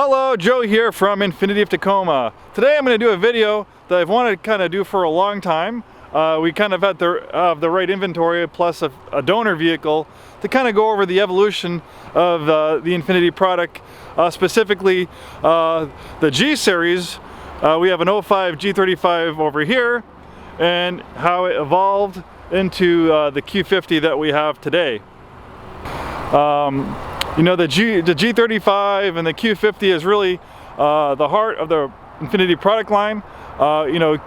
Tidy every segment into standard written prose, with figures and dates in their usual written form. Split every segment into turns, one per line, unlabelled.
Hello, Joe here from INFINITI of Tacoma. Today I'm going to do a video that I've wanted to kind of do for a long time. We kind of had the right inventory plus a donor vehicle to kind of go over the evolution of the INFINITI product, specifically the G series. We have an 05 G35 over here and how it evolved into the Q50 that we have today. You know, the G35 and the Q50 is really the heart of the INFINITI product line. You know,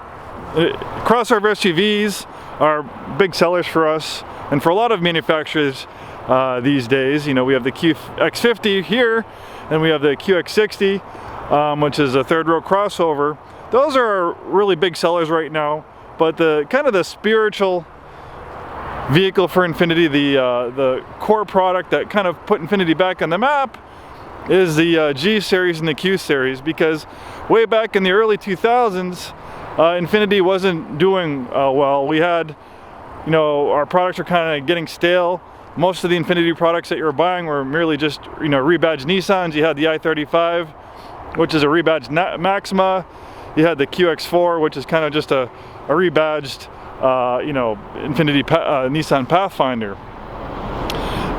crossover SUVs are big sellers for us and for a lot of manufacturers these days. You know, we have the X50 here and we have the QX60, which is a third row crossover. Those are really big sellers right now, but the kind of the spiritual vehicle for INFINITI, the core product that kind of put INFINITI back on the map, is the G series and the Q series, because way back in the early 2000s, INFINITI wasn't doing well. We had, you know, our products were kind of getting stale. Most of the INFINITI products that you were buying were merely just, you know, rebadged Nissans. You had the i35, which is a rebadged Maxima. You had the QX4, which is kind of just a rebadged you know, INFINITI Nissan Pathfinder.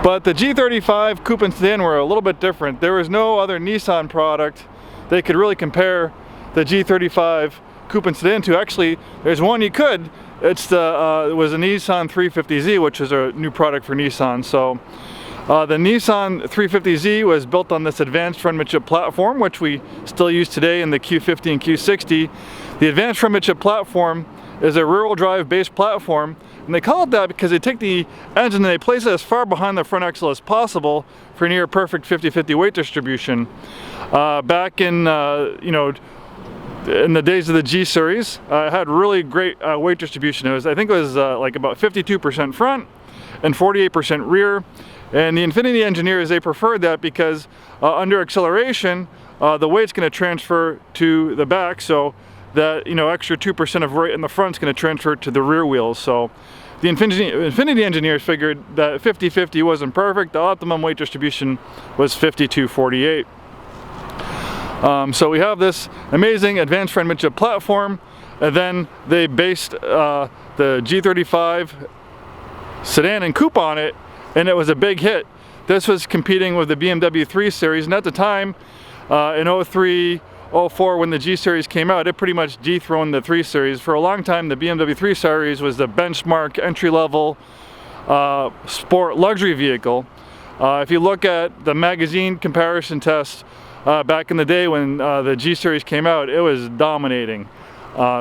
But the G35 Coupe and Sedan were a little bit different. There was no other Nissan product they could really compare the G35 Coupe and Sedan to. Actually, there's one you could. It's it was a Nissan 350Z, which is a new product for Nissan. So the Nissan 350Z was built on this advanced front midship platform, which we still use today in the Q50 and Q60. The advanced front midship platform is a rear-wheel drive based platform, and they call it that because they take the engine and they place it as far behind the front axle as possible for near perfect 50-50 weight distribution. Back in you know, in the days of the G series, it had really great weight distribution. I think it was like about 52% front and 48% rear. And the INFINITI engineers, they preferred that because under acceleration, the weight's going to transfer to the back, so that, you know, extra 2% of weight in the front is going to transfer to the rear wheels. So the INFINITI engineers figured that 50-50 wasn't perfect. The optimum weight distribution was 52-48. So we have this amazing advanced front midship platform, and then they based the G35 Sedan and Coupe on it, and it was a big hit. This was competing with the BMW 3 Series, and at the time, in 03, 04, when the G series came out, it pretty much dethroned the 3 Series. For a long time, the BMW 3 Series was the benchmark entry-level sport luxury vehicle. If you look at the magazine comparison test back in the day when the G series came out, it was dominating.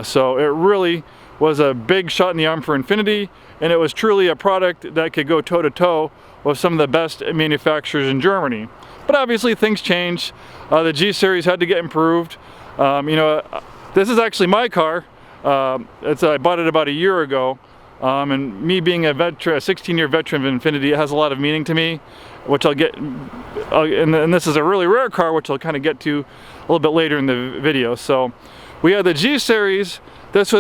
So it really was a big shot in the arm for INFINITI, and it was truly a product that could go toe-to-toe with some of the best manufacturers in Germany. But obviously things changed. The G series had to get improved. You know, this is actually my car. I bought it about a year ago. And me being a 16-year veteran of INFINITI, it has a lot of meaning to me, which I'll get, and this is a really rare car, which I'll kind of get to a little bit later in the video. So we have the G series. This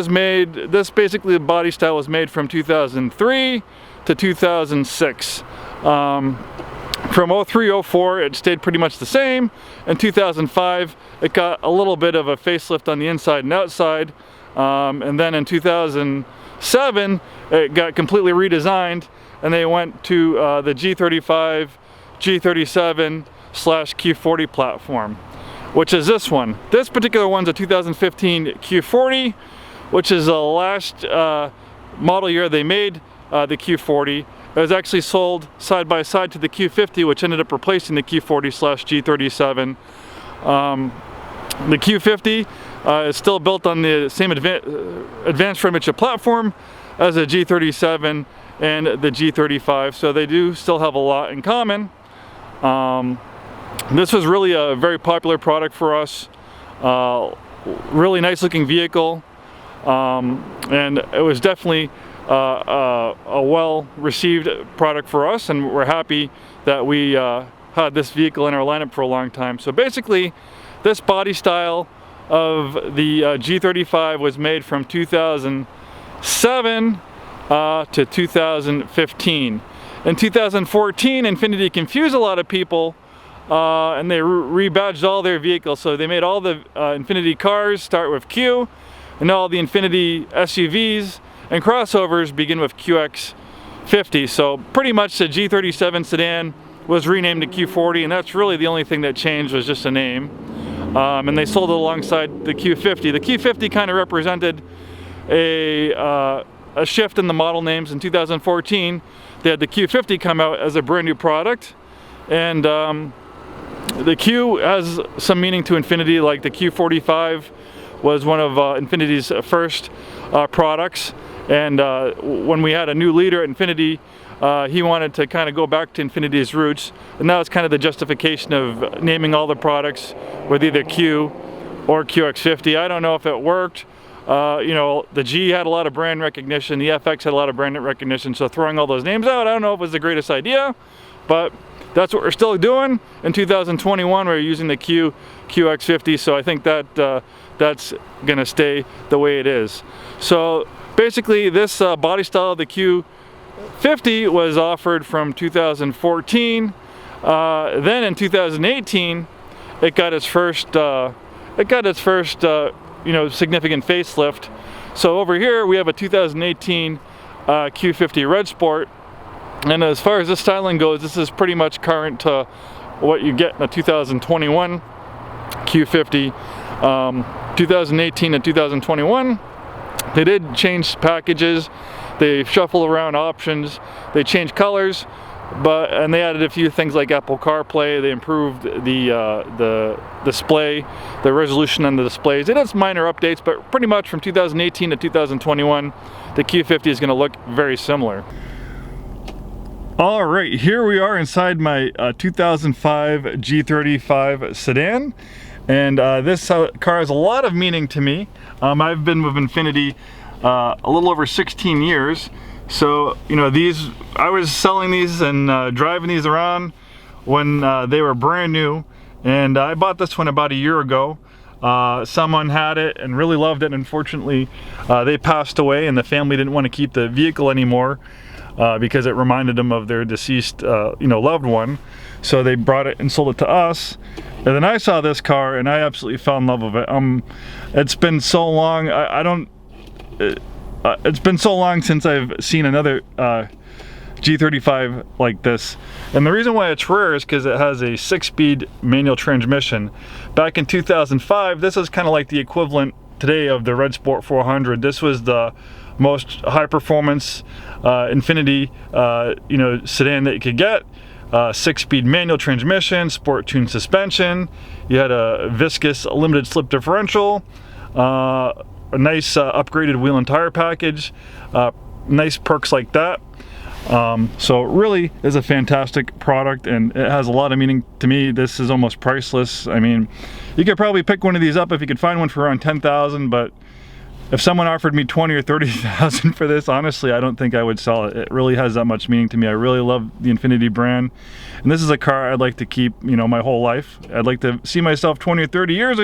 basically the body style was made from 2003 to 2006. From 03-04 it stayed pretty much the same. In 2005 it got a little bit of a facelift on the inside and outside, and then in 2007 it got completely redesigned, and they went to the G35 G37 / Q40 platform, which is this one. This particular one's a 2015 Q40, which is the last model year they made the Q40. It was actually sold side by side to the Q50, which ended up replacing the Q40 / G37. The Q50 is still built on the same advanced front midship platform as the G37 and the G35, so they do still have a lot in common. This was really a very popular product for us. Really nice looking vehicle, and it was definitely a well-received product for us, and we're happy that we had this vehicle in our lineup for a long time. So basically, this body style of the G35 was made from 2007 to 2015. In 2014, INFINITI confused a lot of people and they rebadged all their vehicles. So they made all the Infiniti cars start with Q, and all the Infiniti SUVs and crossovers begin with QX50. So pretty much the G37 sedan was renamed to Q40, and that's really the only thing that changed, was just a name. And they sold it alongside the Q50. The Q50 kind of represented a shift in the model names. In 2014, they had the Q50 come out as a brand new product, and the Q has some meaning to Infiniti, like the Q45 was one of Infiniti's first products, and when we had a new leader at Infiniti, he wanted to kind of go back to Infiniti's roots, and that was kind of the justification of naming all the products with either Q or QX50. I don't know if it worked. You know, the G had a lot of brand recognition, the FX had a lot of brand recognition, so throwing all those names out, I don't know if it was the greatest idea, but that's what we're still doing. In 2021, we're using the QX50, so I think that that's gonna stay the way it is. So basically, this body style of the Q50 was offered from 2014. Then in 2018, it got its first you know, significant facelift. So over here we have a 2018 Q50 Red Sport, and as far as this styling goes, this is pretty much current to what you get in a 2021 Q50. 2018 and 2021, they did change packages, they shuffled around options, they changed colors, and they added a few things like Apple CarPlay. They improved the display, the resolution on the displays. It has minor updates, but pretty much from 2018 to 2021, the Q50 is going to look very similar. All right, here we are inside my 2005 G35 sedan, and this car has a lot of meaning to me. I've been with Infiniti a little over 16 years. So, you know, I was selling these and driving these around when they were brand new, and I bought this one about a year ago. Someone had it and really loved it. Unfortunately, they passed away, and the family didn't want to keep the vehicle anymore because it reminded them of their deceased, you know, loved one. So they brought it and sold it to us. And then I saw this car, and I absolutely fell in love with it. It's been so long. It's been so long since I've seen another G35 like this, and the reason why it's rare is because it has a 6-speed manual transmission. Back in 2005, this is kind of like the equivalent today of the Red Sport 400. This was the most high-performance Infiniti you know, sedan that you could get. 6-speed manual transmission, sport-tuned suspension. You had a viscous limited slip differential. A nice upgraded wheel and tire package, nice perks like that. So it really is a fantastic product, and it has a lot of meaning to me. This is almost priceless. I mean, you could probably pick one of these up if you could find one for around 10,000, but if someone offered me 20 or 30,000 for this, honestly, I don't think I would sell it. It really has that much meaning to me. I really love the Infiniti brand, and this is a car I'd like to keep, you know, my whole life. I'd like to see myself 20 or 30 years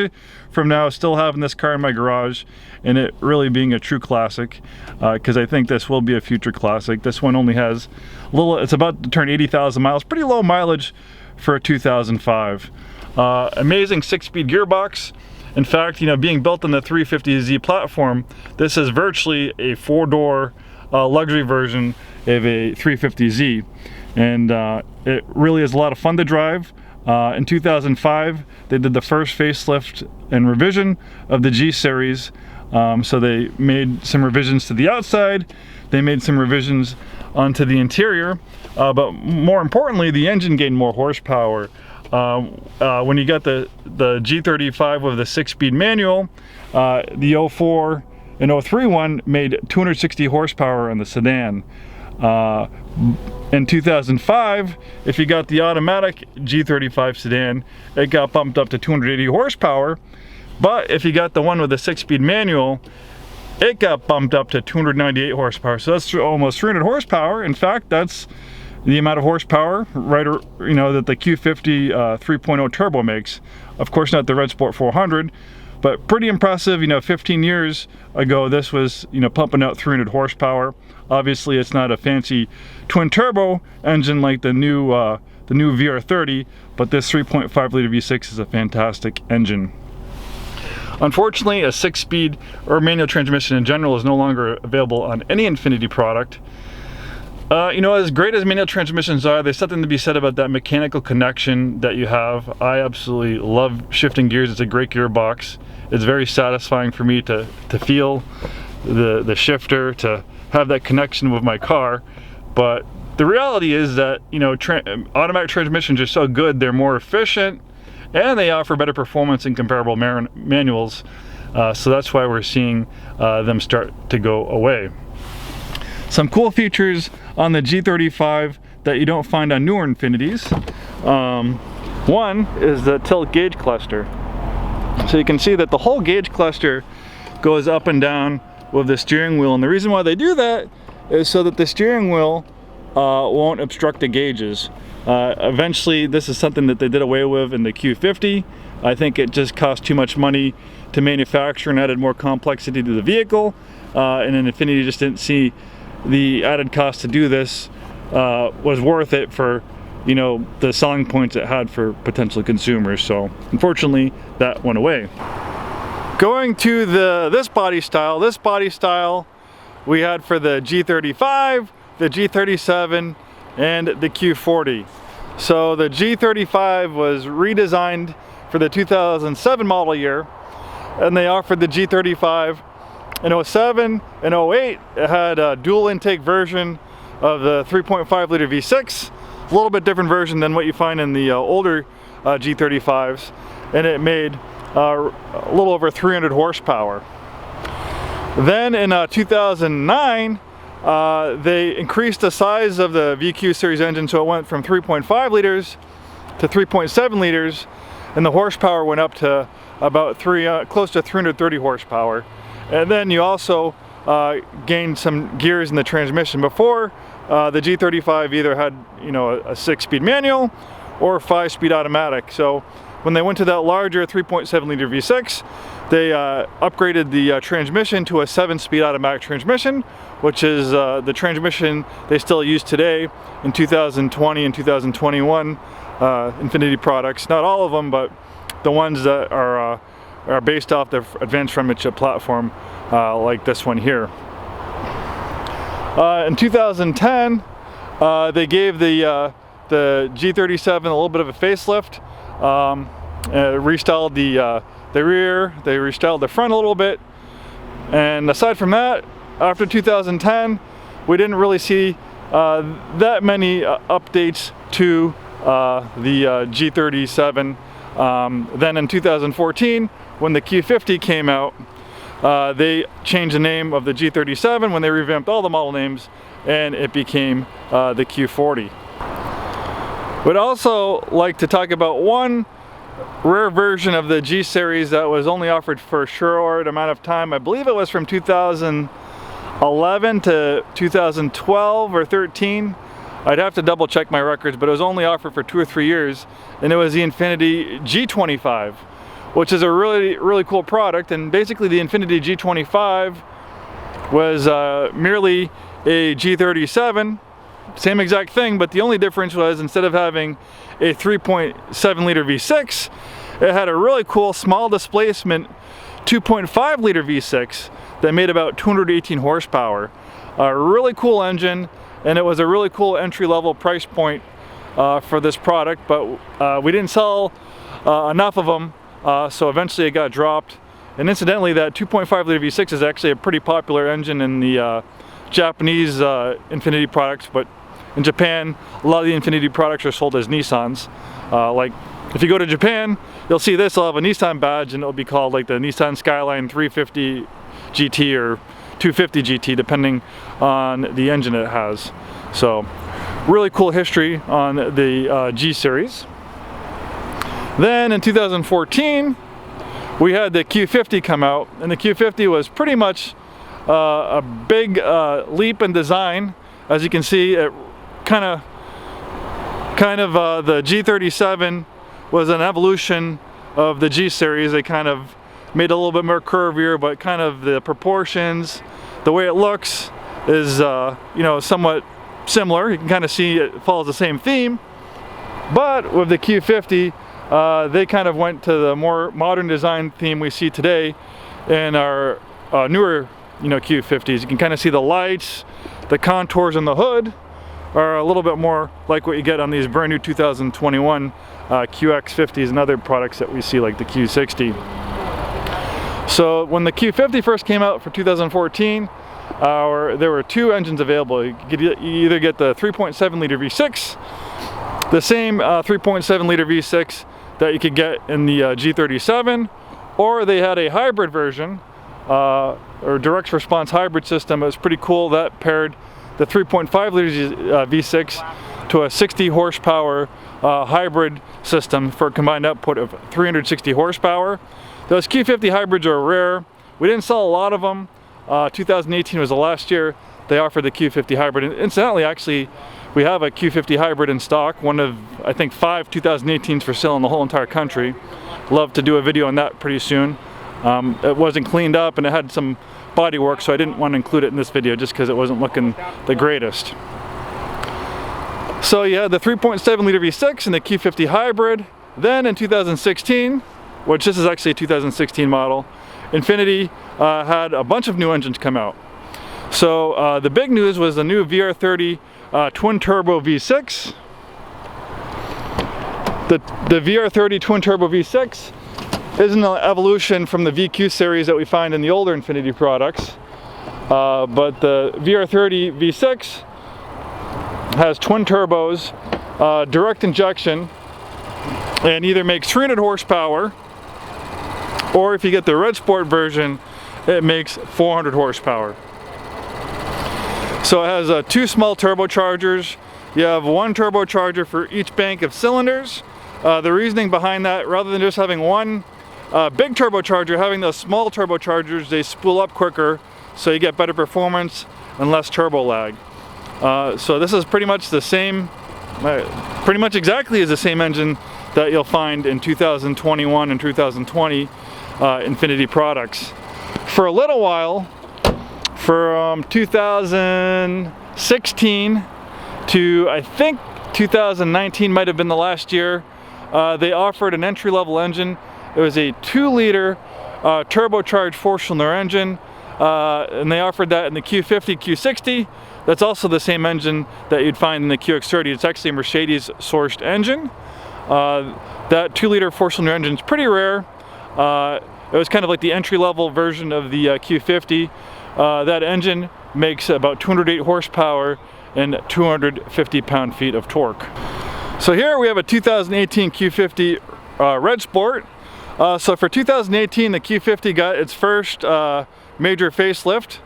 from now still having this car in my garage, and it really being a true classic, because I think this will be a future classic. This one only has it's about to turn 80,000 miles, pretty low mileage for a 2005. Amazing 6-speed gearbox. In fact, you know, being built on the 350Z platform, this is virtually a 4-door luxury version of a 350Z, and it really is a lot of fun to drive. In 2005, they did the first facelift and revision of the G series, so they made some revisions to the outside, they made some revisions onto the interior, but more importantly, the engine gained more horsepower. When you got the G35 with the 6-speed manual, the 04 and 03 one made 260 horsepower in the sedan. In 2005, if you got the automatic G35 sedan, it got bumped up to 280 horsepower, but if you got the one with the 6-speed manual, it got bumped up to 298 horsepower. So that's almost 300 horsepower. In fact, that's the amount of horsepower, right, you know, that the Q50 3.0 turbo makes. Of course, not the Red Sport 400, but pretty impressive. You know, 15 years ago, this was, you know, pumping out 300 horsepower. Obviously, it's not a fancy twin turbo engine like the new the new VR30, but this 3.5 liter V6 is a fantastic engine. Unfortunately, a 6-speed or manual transmission in general is no longer available on any Infiniti product. You know, as great as manual transmissions are, there's something to be said about that mechanical connection that you have. I absolutely love shifting gears. It's a great gearbox. It's very satisfying for me to feel the shifter, to have that connection with my car. But the reality is that, you know, automatic transmissions are so good, they're more efficient, and they offer better performance than comparable manuals. So that's why we're seeing them start to go away. Some cool features on the G35 that you don't find on newer Infinitis. One is the tilt gauge cluster. So you can see that the whole gauge cluster goes up and down with the steering wheel, and the reason why they do that is so that the steering wheel won't obstruct the gauges. Eventually, this is something that they did away with in the Q50. I think it just cost too much money to manufacture and added more complexity to the vehicle, and then Infiniti just didn't see the added cost to do this was worth it for, you know, the selling points it had for potential consumers. So unfortunately, that went away. Going to this body style we had for the G35, the G37, and the Q40. So the G35 was redesigned for the 2007 model year, and they offered the G35 in 07 and 08. It had a dual intake version of the 3.5 liter V6, a little bit different version than what you find in the older G35s, and it made a little over 300 horsepower. Then in 2009, they increased the size of the VQ series engine, so it went from 3.5 liters to 3.7 liters, and the horsepower went up to about close to 330 horsepower. And then you also gained some gears in the transmission. Before, the G35 either had, you know, a 6-speed manual or a 5-speed automatic. So when they went to that larger 3.7 liter V6, they upgraded the transmission to a 7-speed automatic transmission, which is the transmission they still use today in 2020 and 2021 Infiniti products. Not all of them, but the ones that are based off the advanced front chip platform, like this one here. In 2010, they gave the G37 a little bit of a facelift, restyled the rear, they restyled the front a little bit, and aside from that, after 2010, we didn't really see that many updates to the G37. Then in 2014, when the Q50 came out, they changed the name of the G37 when they revamped all the model names, and it became the Q40. Would also like to talk about one rare version of the G series that was only offered for a short amount of time. I believe it was from 2011 to 2012 or 13. I'd have to double check my records, but it was only offered for 2 or 3 years, and it was the Infiniti G25, which is a really cool product. And basically the Infiniti G25 was merely a G37, same exact thing, but the only difference was instead of having a 3.7 liter V6, it had a really cool small displacement 2.5 liter V6 that made about 218 horsepower. A really cool engine, and it was a really cool entry-level price point for this product, but we didn't sell enough of them, so eventually it got dropped. And incidentally, that 2.5 liter V6 is actually a pretty popular engine in the Japanese Infiniti products, but in Japan, a lot of the Infiniti products are sold as Nissans. Like, if you go to Japan, you'll see this, they'll have a Nissan badge, and it'll be called like the Nissan Skyline 350 GT or 250 GT, depending on the engine it has. So, really cool history on the G series. Then in 2014, we had the Q50 come out, and the Q50 was pretty much a big leap in design. As you can see, it kind of the G37 was an evolution of the G series. They kind of made it a little bit more curvier, but kind of the proportions, the way it looks is you know, somewhat similar. You can kind of see it follows the same theme. But with the Q50, they kind of went to the more modern design theme we see today in our newer, Q50s. You can kind of see the lights, the contours on the hood are a little bit more like what you get on these brand new 2021 QX50s and other products that we see, like the Q60. So when the Q50 first came out for 2014, there were two engines available. You could either get the 3.7 liter V6, the same 3.7 liter V6 that you could get in the G37, or they had a hybrid version, or direct response hybrid system. It was pretty cool. That paired the 3.5 liter V6 to a 60 horsepower hybrid system for a combined output of 360 horsepower. Those Q50 hybrids are rare. We didn't sell a lot of them. 2018 was the last year they offered the Q50 hybrid. And incidentally, actually, we have a Q50 hybrid in stock, one of, I think, 5 2018s for sale in the whole entire country. Love to do a video on that pretty soon. It wasn't cleaned up and it had some body work, so I didn't want to include it in this video just because it wasn't looking the greatest. So you had the 3.7 liter V6 and the Q50 hybrid. Then in 2016, which this is actually a 2016 model, Infiniti had a bunch of new engines come out. So the big news was the new VR30 twin turbo V6. The VR30 twin turbo V6 is an evolution from the VQ series that we find in the older Infiniti products. But the VR30 V6 has twin turbos, direct injection, and either makes 300 horsepower, or if you get the Red Sport version, it makes 400 horsepower. So it has two small turbochargers. You have one turbocharger for each bank of cylinders. The reasoning behind that, rather than just having one big turbocharger, having those small turbochargers, they spool up quicker, so you get better performance and less turbo lag. So this is pretty much the same, pretty much exactly is the same engine that you'll find in 2021 and 2020 Infiniti products. For a little while, from 2016 to I think 2019 might have been the last year, they offered an entry-level engine. It was a 2-liter turbocharged 4-cylinder engine, and they offered that in the Q50, Q60. That's also the same engine that you'd find in the QX30. It's actually a Mercedes-sourced engine. That 2-liter 4-cylinder engine is pretty rare. It was kind of like the entry-level version of the Q50. That engine makes about 208 horsepower and 250 pound-feet of torque. So here we have a 2018 Q50 Red Sport. So for 2018, the Q50 got its first major facelift.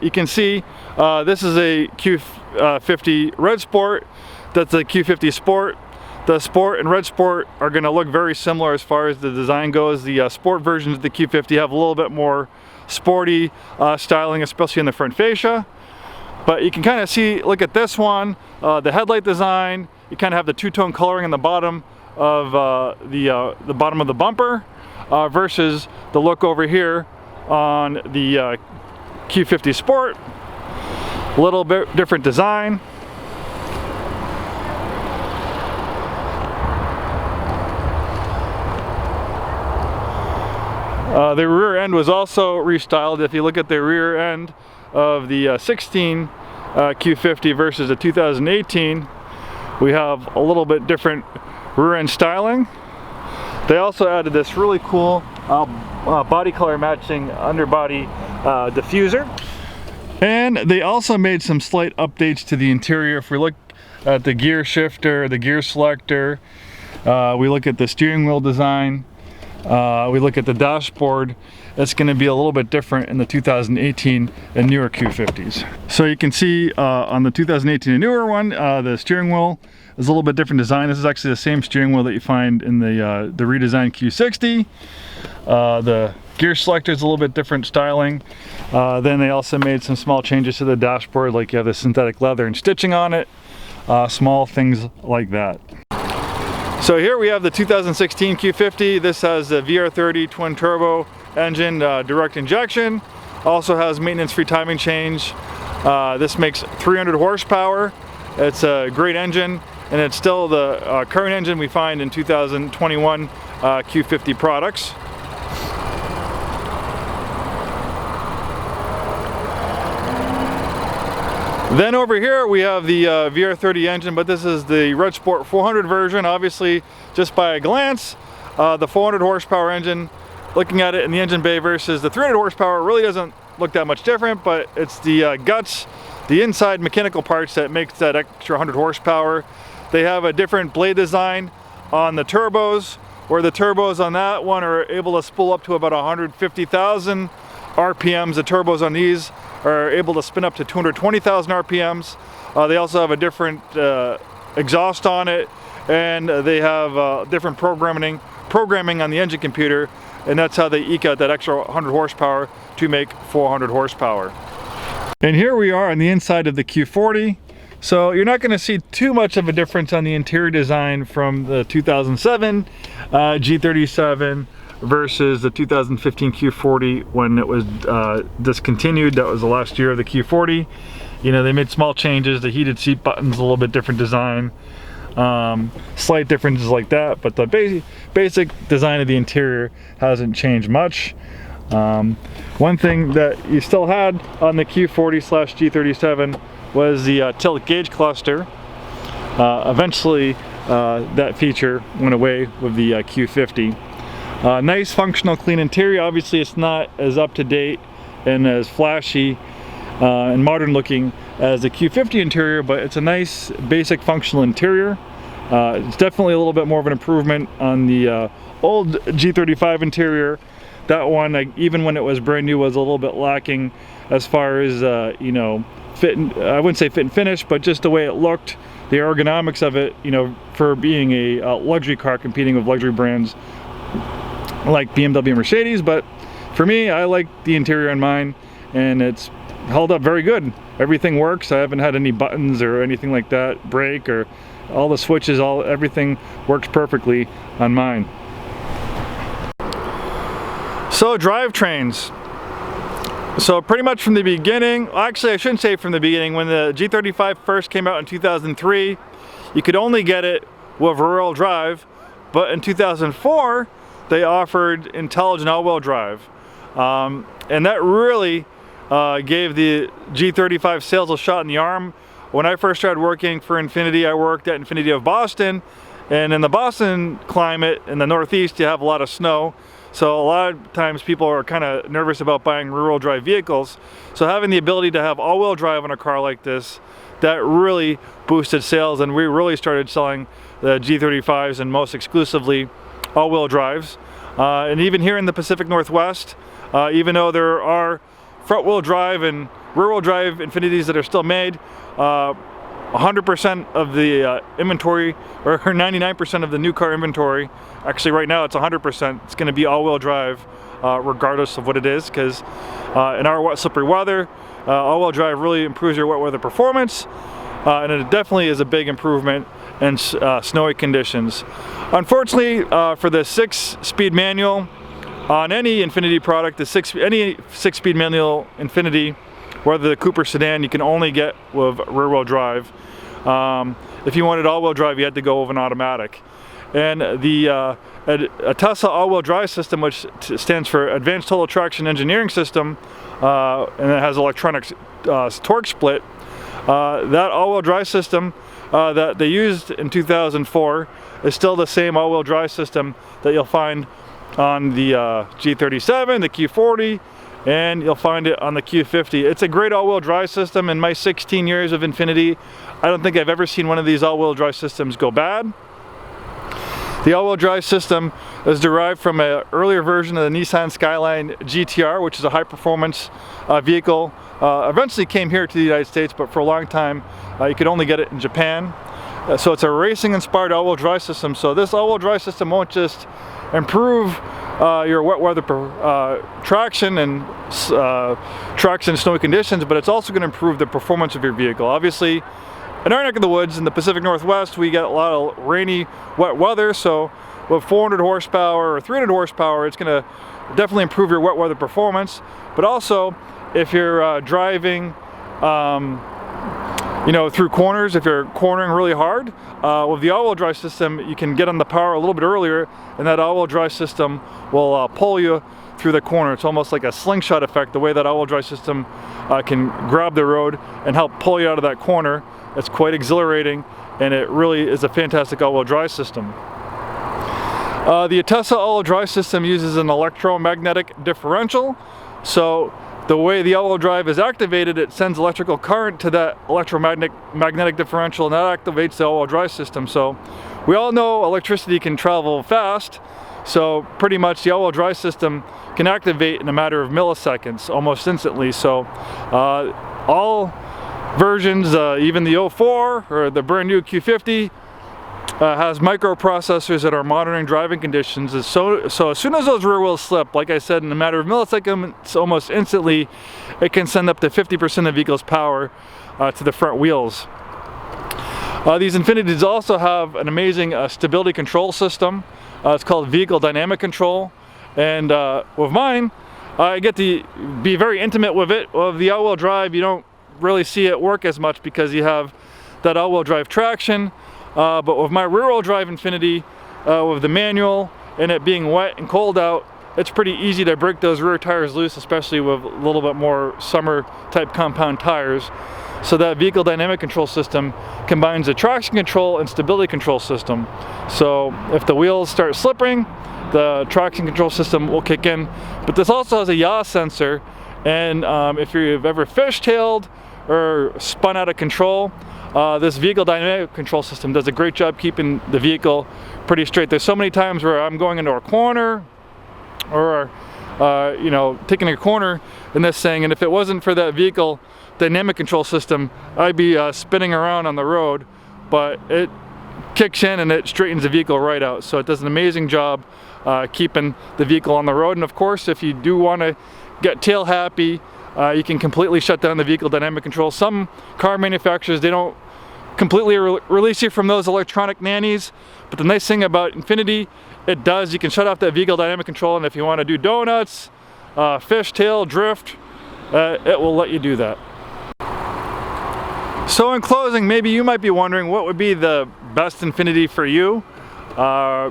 You can see this is a Q50 Red Sport. That's a Q50 Sport. The Sport and Red Sport are going to look very similar as far as the design goes. The Sport versions of the Q50 have a little bit more sporty styling, especially in the front fascia. But you can kind of see, look at this one, the headlight design. You kind of have the two-tone coloring in the bottom of the bottom of the bumper versus the look over here on the Q50 Sport. A little bit different design. The rear end was also restyled. If you look at the rear end of the 16 Q50 versus the 2018, we have a little bit different rear end styling. They also added this really cool body color matching underbody diffuser. And they also made some slight updates to the interior. If we look at the gear shifter, the gear selector, we look at the steering wheel design, we look at the dashboard, it's going to be a little bit different in the 2018 and newer Q50s. So you can see on the 2018 and newer one, the steering wheel is a little bit different design. This is actually the same steering wheel that you find in the redesigned Q60. The gear selector is a little bit different styling. Then they also made some small changes to the dashboard, like you have the synthetic leather and stitching on it, small things like that. So here we have the 2016 Q50. This has the VR30 twin turbo engine, direct injection. Also has maintenance-free timing change. This makes 300 horsepower. It's a great engine. and it's still the current engine we find in 2021 Q50 products. Then over here we have the VR30 engine, but this is the Red Sport 400 version. Obviously, just by a glance, the 400 horsepower engine, looking at it in the engine bay versus the 300 horsepower, really doesn't look that much different, but it's the guts, the inside mechanical parts that makes that extra 100 horsepower. They have a different blade design on the turbos, where the turbos on that one are able to spool up to about 150,000 RPMs. The turbos on these are able to spin up to 220,000 RPMs. They also have a different exhaust on it, and they have different programming on the engine computer, and that's how they eke out that extra 100 horsepower to make 400 horsepower. And here we are on the inside of the Q40. So you're not going to see too much of a difference on the interior design from the 2007 G37 versus the 2015 Q40 when it was discontinued. That was the last year of the Q40. You know, they made small changes. The heated seat button's a little bit different design. Slight differences like that, but the basic design of the interior hasn't changed much. One thing that you still had on the Q40/G37 was the tilt gauge cluster. Eventually that feature went away with the Q50. Nice functional clean interior. Obviously it's not as up to date and as flashy and modern looking as the Q50 interior, but it's a nice basic functional interior. It's definitely a little bit more of an improvement on the old G35 interior. That one, like, even when it was brand new, was a little bit lacking as far as you know, fit and, I wouldn't say fit and finish, but just the way it looked, the ergonomics of it, you know, for being a luxury car competing with luxury brands like BMW and Mercedes. But for me, I like the interior on mine, and it's held up very good. Everything works. I haven't had any buttons or anything like that break, or all the switches, everything works perfectly on mine. So drivetrains. So pretty much from the beginning, actually I shouldn't say from the beginning, when the G35 first came out in 2003, you could only get it with rear-wheel drive, but in 2004 they offered intelligent all-wheel drive, and that really gave the G35 sales a shot in the arm. When I first started working for Infiniti, I worked at Infiniti of Boston, and in the Boston climate in the Northeast you have a lot of snow. So a lot of times people are kind of nervous about buying rear-wheel drive vehicles. So having the ability to have all-wheel drive on a car like this, that really boosted sales, and we really started selling the G35s and most exclusively all-wheel drives. And even here in the Pacific Northwest, even though there are front-wheel drive and rear-wheel drive Infinitis that are still made, 100% of the inventory, or 99% of the new car inventory, actually right now it's 100%, it's going to be all-wheel drive regardless of what it is, because in our wet, slippery weather, all-wheel drive really improves your wet weather performance, and it definitely is a big improvement in snowy conditions. Unfortunately, for the 6-speed manual on any Infiniti product, any 6-speed manual Infiniti, whether the Cooper sedan, you can only get with rear-wheel drive. If you wanted all-wheel drive, you had to go with an automatic. And the a Tesla all-wheel drive system, which stands for Advanced Total Traction Engineering System, and it has electronic torque split, that all-wheel drive system that they used in 2004 is still the same all-wheel drive system that you'll find on the G37, the Q40, and you'll find it on the Q50. It's a great all-wheel drive system. In my 16 years of Infiniti, I don't think I've ever seen one of these all-wheel drive systems go bad. The all-wheel drive system is derived from an earlier version of the Nissan Skyline GTR, which is a high-performance vehicle. Eventually came here to the United States, but for a long time you could only get it in Japan. So it's a racing-inspired all-wheel drive system. So this all-wheel drive system won't just improve your wet weather traction and traction in snowy conditions, but it's also going to improve the performance of your vehicle. Obviously, in our neck of the woods in the Pacific Northwest, we get a lot of rainy, wet weather, so with 400 horsepower or 300 horsepower, it's going to definitely improve your wet weather performance. But also, if you're driving through corners. If you're cornering really hard, with the all-wheel drive system, you can get on the power a little bit earlier, and that all-wheel drive system will pull you through the corner. It's almost like a slingshot effect, the way that all-wheel drive system can grab the road and help pull you out of that corner. It's quite exhilarating, and it really is a fantastic all-wheel drive system. The Tesla all-wheel drive system uses an electromagnetic differential. So the way the all-wheel drive is activated, it sends electrical current to that electromagnetic differential, and that activates the all-wheel drive system. So we all know electricity can travel fast, so pretty much the all-wheel drive system can activate in a matter of milliseconds, almost instantly. So all versions, even the 04 or the brand new Q50, has microprocessors that are monitoring driving conditions. So as soon as those rear wheels slip, like I said, in a matter of milliseconds, almost instantly, it can send up to 50% of the vehicle's power to the front wheels. These Infinitis also have an amazing stability control system. It's called vehicle dynamic control, and with mine, I get to be very intimate with it. With the all-wheel drive, you don't really see it work as much because you have that all-wheel drive traction. But with my rear-wheel drive Infiniti, with the manual and it being wet and cold out, it's pretty easy to break those rear tires loose, especially with a little bit more summer type compound tires. So that vehicle dynamic control system combines the traction control and stability control system. So if the wheels start slipping, the traction control system will kick in. But this also has a yaw sensor, and if you've ever fishtailed or spun out of control, this vehicle dynamic control system does a great job keeping the vehicle pretty straight. There's so many times where I'm going into a corner or taking a corner in this thing, and if it wasn't for that vehicle dynamic control system, I'd be spinning around on the road. But it kicks in and it straightens the vehicle right out. So it does an amazing job keeping the vehicle on the road. And of course, if you do want to get tail happy, you can completely shut down the vehicle dynamic control. Some car manufacturers, they don't completely release you from those electronic nannies, but the nice thing about Infiniti, it does. You can shut off that vehicle dynamic control, and if you want to do donuts, fishtail, drift, it will let you do that. So in closing, maybe you might be wondering what would be the best Infiniti for you.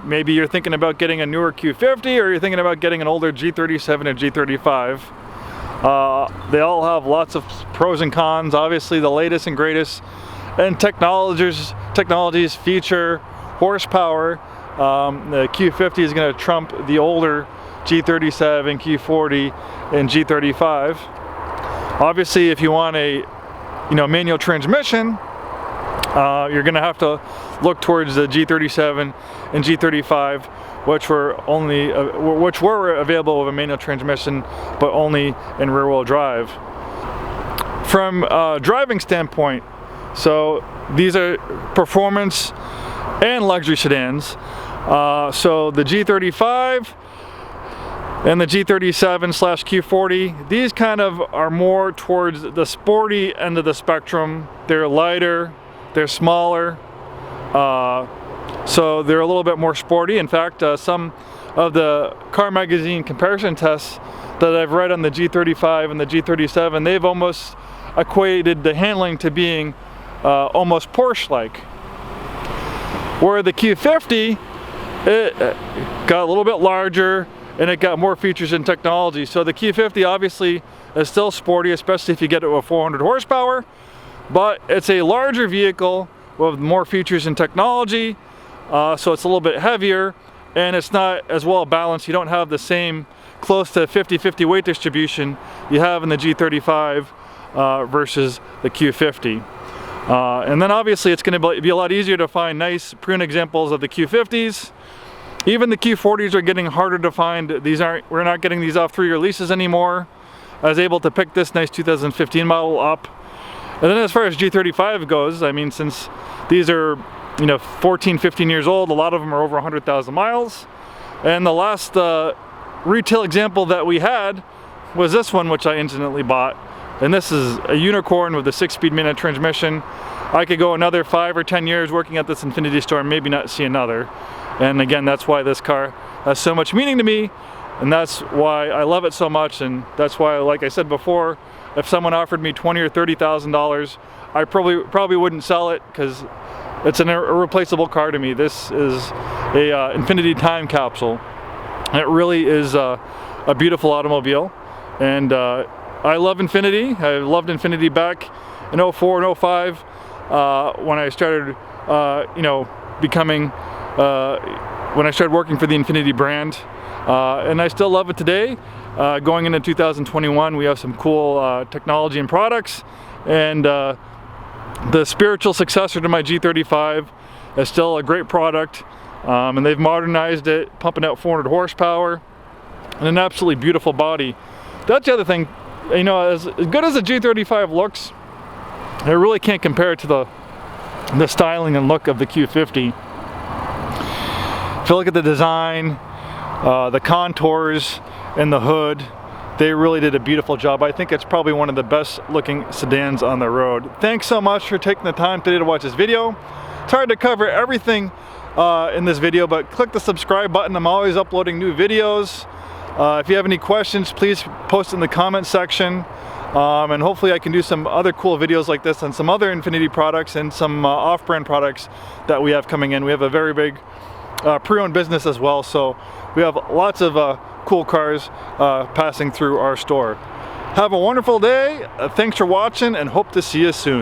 Maybe you're thinking about getting a newer Q50, or you're thinking about getting an older G37 or G35. They all have lots of pros and cons. Obviously, the latest and greatest in technologies, feature, horsepower. The Q50 is going to trump the older G37, Q40, and G35. Obviously, if you want a manual transmission, you're going to have to look towards the G37 and G35, which were available with a manual transmission, but only in rear-wheel drive. From a driving standpoint, so these are performance and luxury sedans. So the G35 and the G37/Q40, these kind of are more towards the sporty end of the spectrum. They're lighter, they're smaller, so they're a little bit more sporty. In fact, some of the Car Magazine comparison tests that I've read on the G35 and the G37, they've almost equated the handling to being almost Porsche-like. Where the Q50, it got a little bit larger and it got more features and technology. So the Q50 obviously is still sporty, especially if you get it with 400 horsepower, but it's a larger vehicle with more features and technology, so it's a little bit heavier and it's not as well balanced. You don't have the same close to 50-50 weight distribution you have in the G35 versus the Q50. And then obviously it's going to be a lot easier to find nice prune examples of the Q50s. Even the Q40s are getting harder to find. We're not getting these off 3-year leases anymore. I was able to pick this nice 2015 model up. And then as far as G35 goes, I mean, since these are 14, 15 years old, a lot of them are over 100,000 miles. And the last retail example that we had was this one, which I instantly bought. And this is a unicorn with a 6-speed manual transmission. I could go another 5 or 10 years working at this Infiniti store and maybe not see another. And again, that's why this car has so much meaning to me, and that's why I love it so much, and that's why, like I said before, if someone offered me $20,000 or $30,000, I probably wouldn't sell it, because it's an irreplaceable car to me. This is a Infiniti time capsule. It really is a beautiful automobile, and I love Infiniti. I loved Infiniti back in 04 and 05 when I started, you know, when I started working for the Infiniti brand, and I still love it today. Going into 2021, we have some cool technology and products, and the spiritual successor to my G35 is still a great product, and they've modernized it, pumping out 400 horsepower and an absolutely beautiful body. That's the other thing, you know, as good as the G35 looks, I really can't compare it to the styling and look of the Q50. If you look at the design, the contours and the hood, they really did a beautiful job. I think it's probably one of the best looking sedans on the road. Thanks so much for taking the time today to watch this video. It's hard to cover everything in this video, but click the subscribe button. I'm always uploading new videos. If you have any questions, please post in the comment section. And hopefully I can do some other cool videos like this on some other Infiniti products and some off-brand products that we have coming in. We have a very big pre-owned business as well, so we have lots of cool cars passing through our store. Have a wonderful day. Thanks for watching, and hope to see you soon.